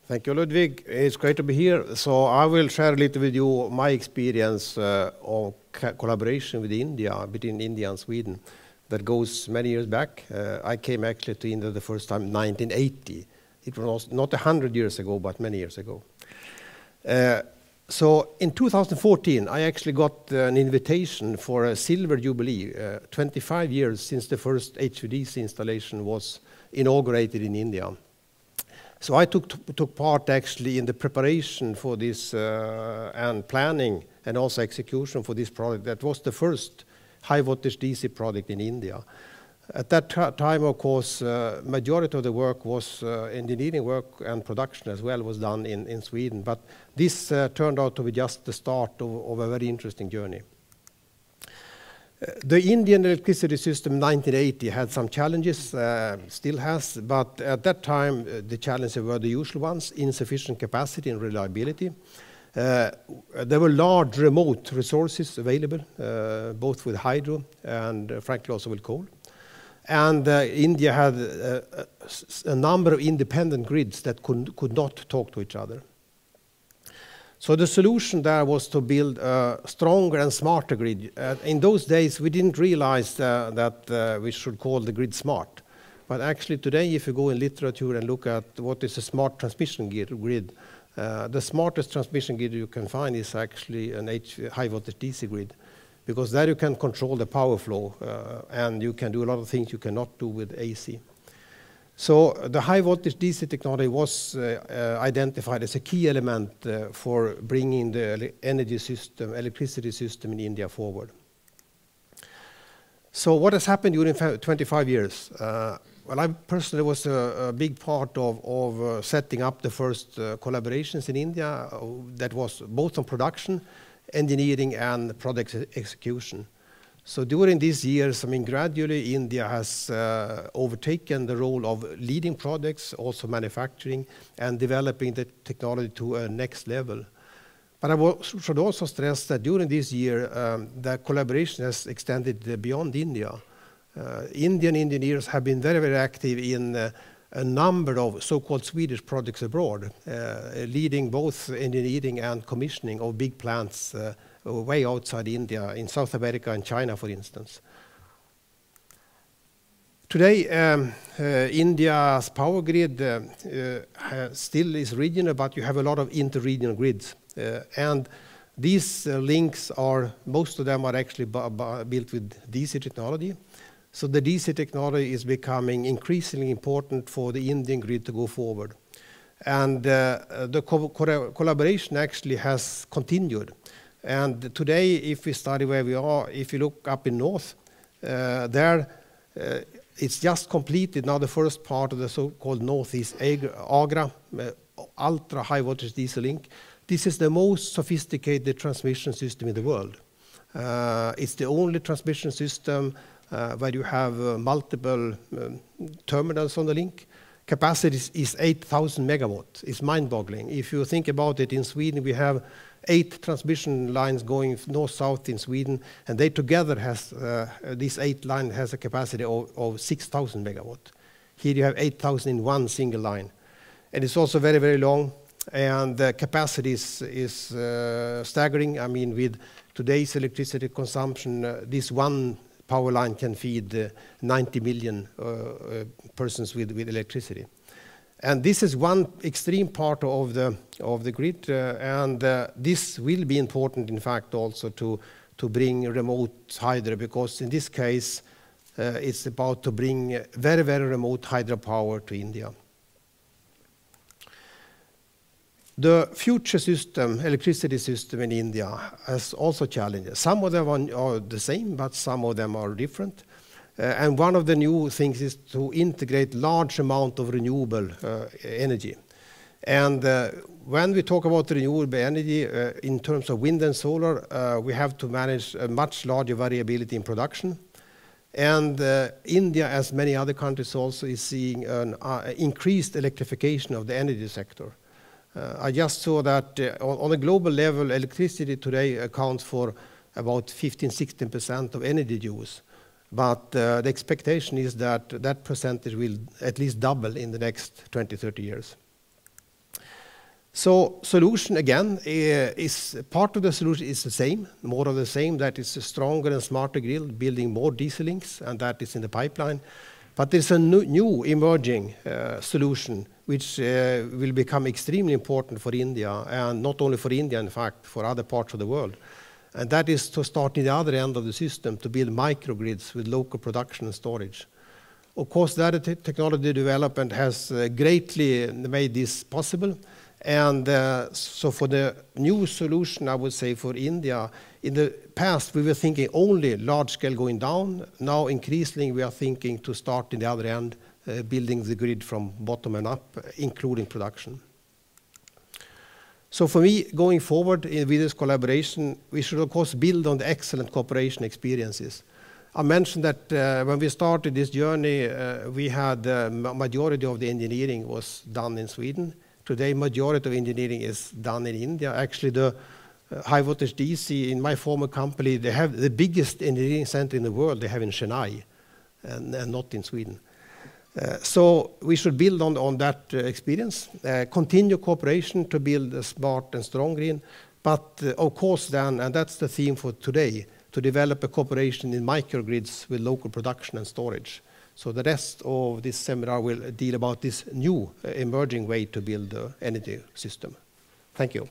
Thank you, Ludwig. It's great to be here. So I will share a little with you my experience of collaboration with India, between India and Sweden, that goes many years back. I came actually to India the first time in 1980. It was not 100 years ago, but many years ago. So in 2014, I actually got an invitation for a silver jubilee, 25 years since the first HVDC installation was inaugurated in India. So I took part actually in the preparation for this and planning and also execution for this project. That was the first high voltage DC project in India. At that time, of course, majority of the work was engineering work and production as well was done in Sweden. But this turned out to be just the start of a very interesting journey. The Indian electricity system in 1980 had some challenges, still has, but at that time the challenges were the usual ones: insufficient capacity and reliability. There were large remote resources available, both with hydro and frankly also with coal. And India had a number of independent grids that could not talk to each other. So the solution there was to build a stronger and smarter grid. In those days, we didn't realize that we should call the grid smart. But actually today, if you go in literature and look at what is a smart transmission grid, the smartest transmission grid you can find is actually an high voltage DC grid, because there you can control the power flow and you can do a lot of things you cannot do with AC. So the high voltage DC technology was identified as a key element for bringing the energy system, electricity system in India forward. So what has happened during 25 years? Well, I personally was a big part of setting up the first collaborations in India that was both on production, engineering and product execution. So during these years, I mean, gradually India has overtaken the role of leading products, also manufacturing and developing the technology to a next level. But I should also stress that during this year, the collaboration has extended beyond India. Indian engineers have been very, very active in a number of so-called Swedish projects abroad, leading both engineering and commissioning of big plants way outside India, in South America and China, for instance. Today, India's power grid still is regional, but you have a lot of inter-regional grids. And these links are, most of them are actually built with DC technology. So the DC technology is becoming increasingly important for the Indian grid to go forward. And the collaboration actually has continued. And today, if we study where we are, if you look up in north, it's just completed now the first part of the so-called Northeast Agra ultra high voltage DC link. This is the most sophisticated transmission system in the world. It's the only transmission system where you have multiple terminals on the link. Capacity is 8,000 megawatts. It's mind-boggling. If you think about it, in Sweden we have 8 transmission lines going north-south in Sweden, and they together has, this 8 line has a capacity of 6,000 megawatts. Here you have 8,000 in one single line. And it's also very, very long, and the capacity is staggering. I mean, with today's electricity consumption, this one power line can feed 90 million persons with electricity. And this is one extreme part of the grid, and this will be important, in fact, also to bring remote hydro, because in this case, it's about to bring very, very remote hydropower to India. The future system, electricity system in India, has also challenges. Some of them are the same, but some of them are different. And one of the new things is to integrate large amount of renewable energy. And when we talk about renewable energy in terms of wind and solar, we have to manage a much larger variability in production. And India, as many other countries also, is seeing an increased electrification of the energy sector. I just saw that on a global level, electricity today accounts for about 15–16% of energy use. But the expectation is that that percentage will at least double in the next 20–30 years. So solution again is part of the solution is the same, more of the same. That is a stronger and smarter grid, building more diesel links, and that is in the pipeline. But there's a new emerging solution which will become extremely important for India, and not only for India, in fact, for other parts of the world. And that is to start in the other end of the system to build microgrids with local production and storage. Of course, that technology development has greatly made this possible. And so for the new solution, I would say for India, in the past we were thinking only large scale going down. Now increasingly we are thinking to start in the other end, building the grid from bottom and up, including production. So for me, going forward with this collaboration, we should of course build on the excellent cooperation experiences. I mentioned that when we started this journey, we had majority of the engineering was done in Sweden. Today, majority of engineering is done in India. Actually, the high voltage DC in my former company, they have the biggest engineering center in the world. They have in Chennai, and not in Sweden. So we should build on that experience, continue cooperation to build a smart and strong grid. But of course then, and that's the theme for today, to develop a cooperation in microgrids with local production and storage. So the rest of this seminar will deal about this new emerging way to build the energy system. Thank you.